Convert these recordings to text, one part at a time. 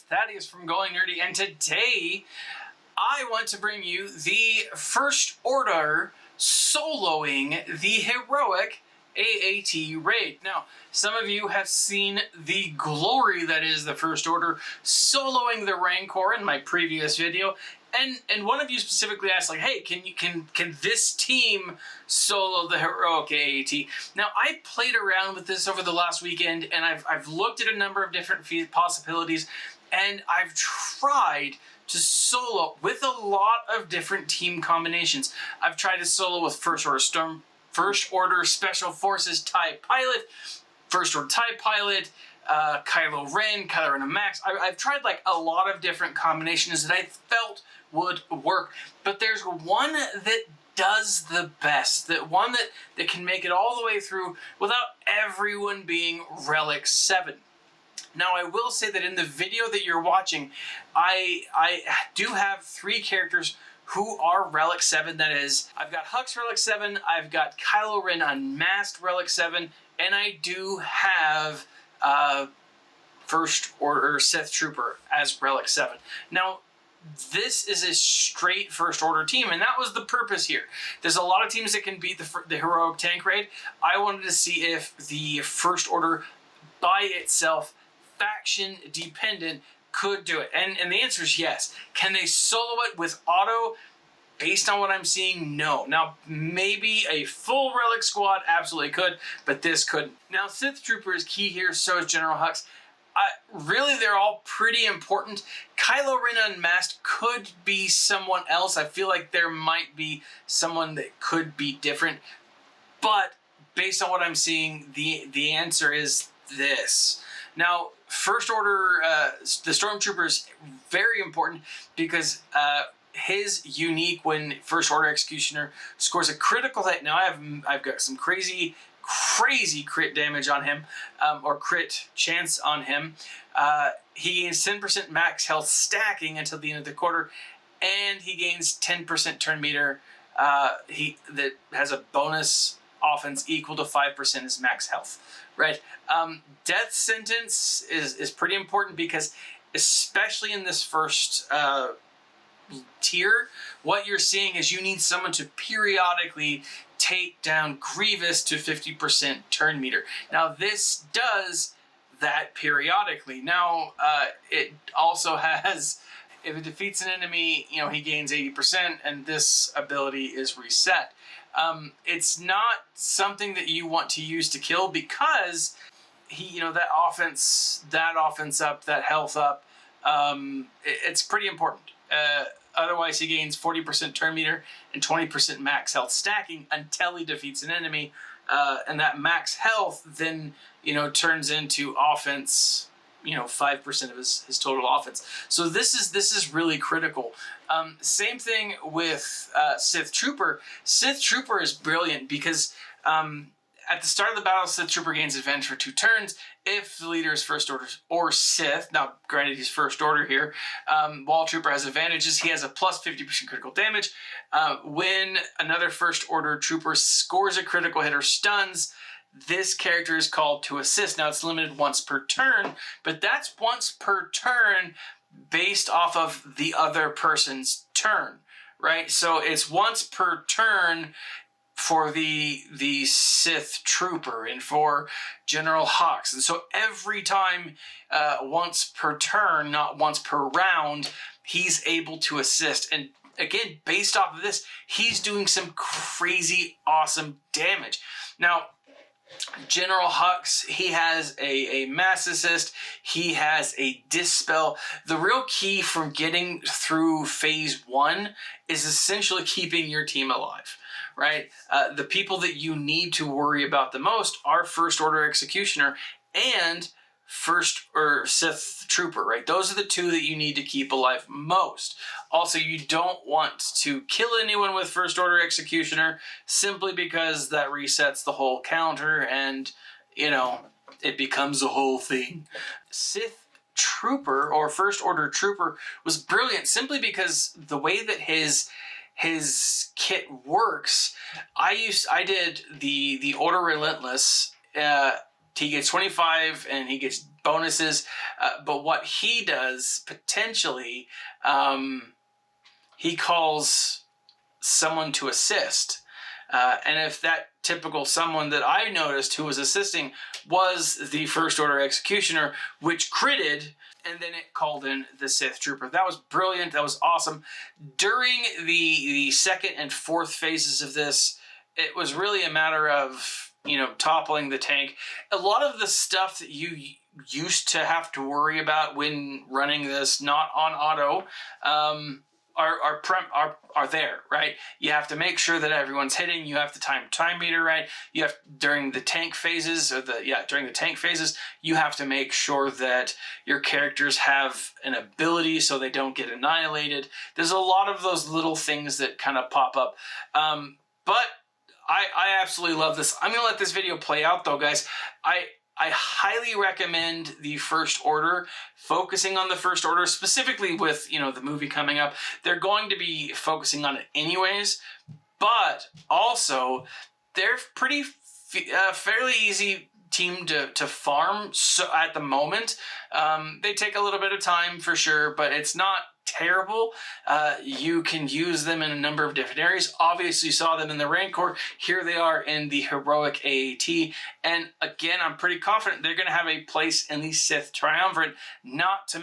Thaddeus from Going Nerdy, and today I want to bring you the First Order soloing the heroic HAAT raid. Now, some of you have seen the glory that is the First Order soloing the Rancor in my previous video, and one of you specifically asked, like, hey, can this team solo the heroic HAAT? Now, I played around with this over the last weekend, and I've looked at a number of different possibilities, and I've tried to solo with a lot of different team combinations. I've tried to solo with First Order Special Forces TIE Pilot, First Order TIE Pilot, Kylo Ren and Max. I've tried like a lot of different combinations that I felt would work, but there's one that does the best, that can make it all the way through without everyone being Relic 7. Now, I will say that in the video that you're watching, I do have 3 characters who are Relic 7. That is, I've got Hux Relic 7, I've got Kylo Ren Unmasked Relic 7, and I do have First Order Sith Trooper as Relic 7. Now, this is a straight First Order team, and that was the purpose here. There's a lot of teams that can beat the heroic tank raid. I wanted to see if the First Order by itself, faction dependent, could do it, and the answer is yes. Can they solo it with auto? Based on what I'm seeing, no. Now, maybe a full Relic squad absolutely could, but this couldn't. Now, Sith Trooper is key here, so is General Hux. Really, they're all pretty important. Kylo Ren Unmasked could be someone else. I feel like there might be someone that could be different, but based on what I'm seeing, the answer is this. Now, First Order, the Stormtrooper is very important because his unique when First Order Executioner scores a critical hit. Now, I've got some crazy crit damage on him, or crit chance on him. He gains 10% max health stacking until the end of the quarter, and he gains 10% turn meter. That has a bonus offense equal to 5% his max health. Right, death sentence is pretty important because, especially in this first tier, what you're seeing is you need someone to periodically take down Grievous to 50% turn meter. Now, this does that periodically. Now, it also has, if it defeats an enemy, he gains 80%, and this ability is reset. It's not something that you want to use to kill because that offense up, that health up, it's pretty important. Otherwise, he gains 40% turn meter and 20% max health stacking until he defeats an enemy, and that max health then turns into offense. 5% of his total offense. So this is really critical. Same thing with Sith Trooper. Sith Trooper is brilliant because at the start of the battle, Sith Trooper gains advantage for 2 turns if the leader is First Order or Sith. Now, granted, he's First Order here. Wall Trooper has advantages. He has a plus 50% critical damage. When another First Order Trooper scores a critical hit or stuns, this character is called to assist. Now, it's limited once per turn, but that's once per turn based off of the other person's turn, right? So it's once per turn for the Sith Trooper and for General Hux. And so every time, once per turn, not once per round, he's able to assist. And again, based off of this, he's doing some crazy awesome damage. Now, General Hux, he has a mass assist, he has a dispel. The real key from getting through phase 1 is essentially keeping your team alive, right? The people that you need to worry about the most are First Order Executioner and First or Sith Trooper, right? Those are the 2 that you need to keep alive most. Also, you don't want to kill anyone with First Order Executioner simply because that resets the whole counter and, it becomes a whole thing. Sith Trooper or First Order Trooper was brilliant simply because the way that his kit works, I did the Order Relentless. He gets 25 and he gets bonuses, but what he does potentially, he calls someone to assist. And if that typical someone that I noticed who was assisting was the First Order Executioner, which critted, and then it called in the Sith Trooper. That was brilliant. That was awesome. During the second and fourth phases of this, it was really a matter of, you know, toppling the tank. A lot of the stuff that you used to have to worry about when running this not on auto are there, right? You have to make sure that everyone's hitting. You have to time meter right. You have during the tank phases you have to make sure that your characters have an ability so they don't get annihilated. There's a lot of those little things that kind of pop up, but I absolutely love this. I'm gonna let this video play out though, guys. I highly recommend the First Order, focusing on the First Order, specifically with, you know, the movie coming up. They're going to be focusing on it anyways, but also they're pretty fairly easy team to farm at the moment. They take a little bit of time for sure, but it's not terrible. You can use them in a number of different areas. Obviously, you saw them in the Rancor. Here they are in the Heroic AAT. And again, I'm pretty confident they're going to have a place in the Sith Triumvirate, not to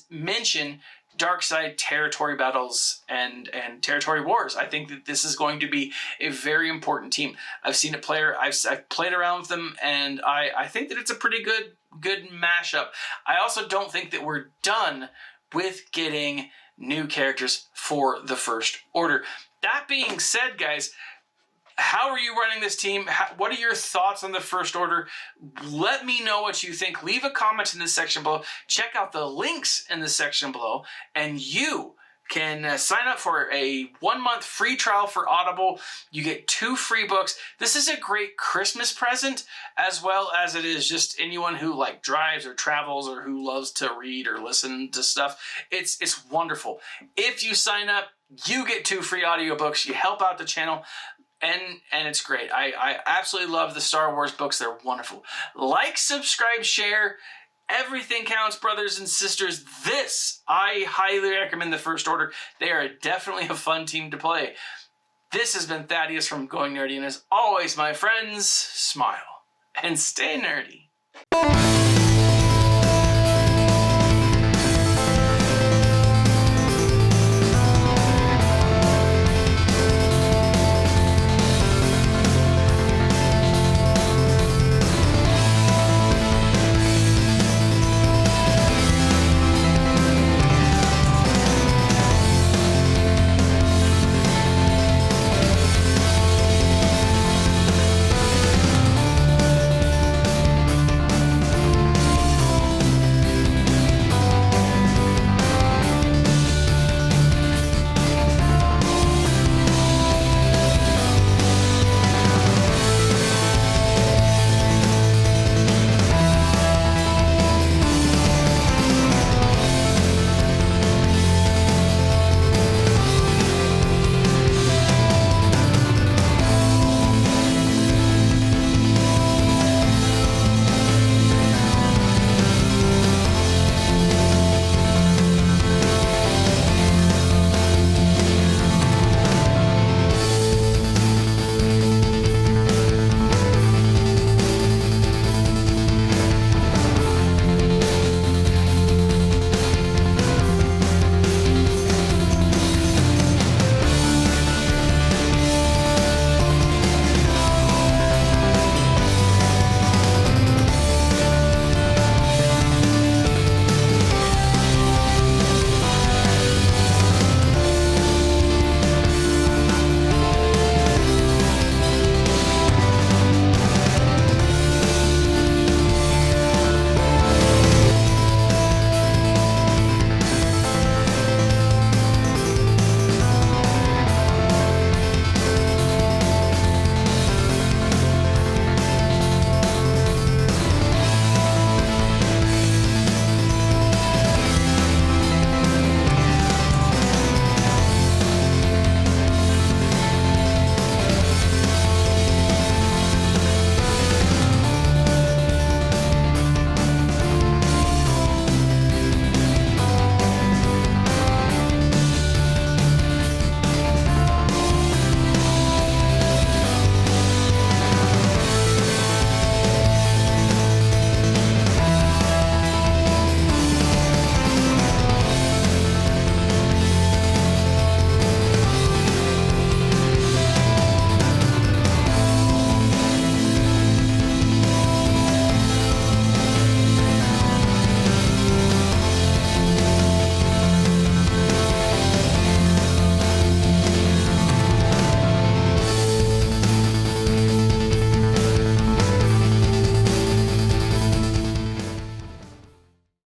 mention dark side territory battles and territory wars. I think that this is going to be a very important team. I've seen it play. I've played around with them, and I think that it's a pretty good mashup. I also don't think that we're done with getting new characters for the First Order. That being said, guys, how are you running this team? What are your thoughts on the First Order? Let me know what you think. Leave a comment in the section below. Check out the links in the section below, and you can sign up for a 1-month free trial for Audible. You get 2 free books. This is a great Christmas present, as well as it is just anyone who like drives or travels or who loves to read or listen to stuff. It's wonderful. If you sign up, you get 2 free audiobooks. You help out the channel. And it's great. I absolutely love the Star Wars books. They're wonderful. Like, subscribe, share. Everything counts, brothers and sisters. I highly recommend the First Order. They are definitely a fun team to play. This has been Thaddeus from Going Nerdy, and as always, my friends, smile and stay nerdy.